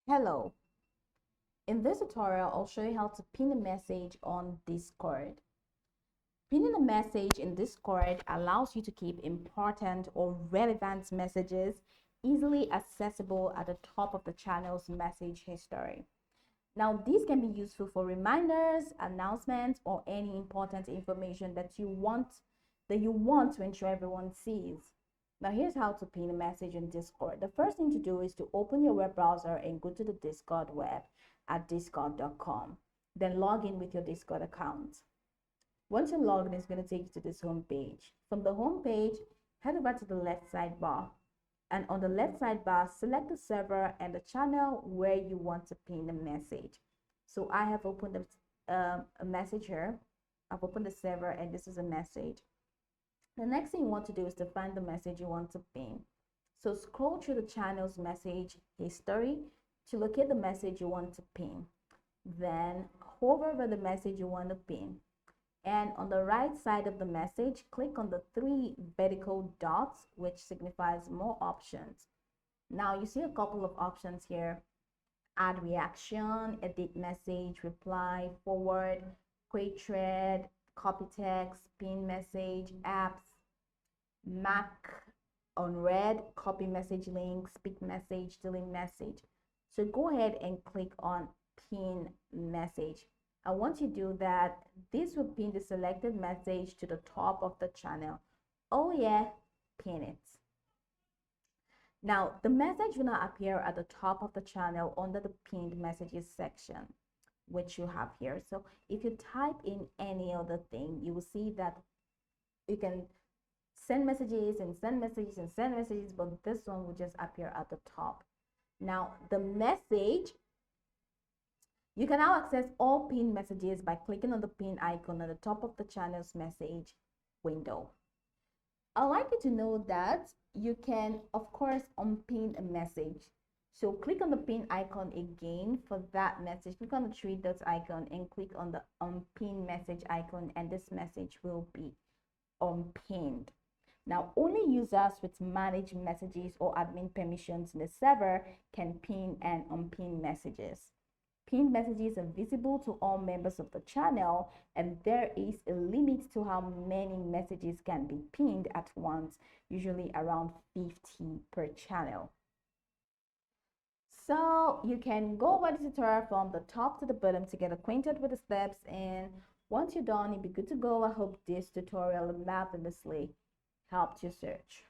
Hello, in this tutorial, I'll show you how to pin a message on Discord. Pinning a message in Discord allows you to keep important or relevant messages easily accessible at the top of the channel's message history. Now, these can be useful for reminders, announcements, or any important information that you want to ensure everyone sees. Now, here's how to pin a message in Discord. The first thing to do is to open your web browser and go to the Discord web at discord.com. Then log in with your Discord account. Once you're logged in, it's going to take you to this home page. From the home page, head over to the left sidebar. And on the left sidebar, select the server and the channel where you want to pin the message. So I have opened a message here. I've opened the server and this is a message. The next thing you want to do is to find the message you want to pin. So scroll through the channel's message history to locate the message you want to pin. Then hover over the message you want to pin. And on the right side of the message, click on the three vertical dots, which signifies more options. Now you see a couple of options here: add reaction, edit message, reply, forward, create thread, copy text, pin message, apps, mark on red, copy message link, speak message, delete message. So go ahead and click on pin message. And once you do that, this will pin the selected message to the top of the channel. Oh yeah, pin it. Now the message will not appear at the top of the channel under the pinned messages section, which you have here. So if you type in any other thing, you will see that you can send messages and send messages and send messages, but this one will just appear at the top. Now the message, you can now access all pinned messages by clicking on the pin icon at the top of the channel's message window. I'd like you to know that you can, of course, unpin a message. So click on the pin icon again for that message. Click on the three dots icon and click on the unpin message icon, and this message will be unpinned. Now, only users with managed messages or admin permissions in the server can pin and unpin messages. Pinned messages are visible to all members of the channel, and there is a limit to how many messages can be pinned at once, usually around 50 per channel. So you can go over the tutorial from the top to the bottom to get acquainted with the steps, and once you're done, you'll be good to go. I hope this tutorial marvelously helped your search.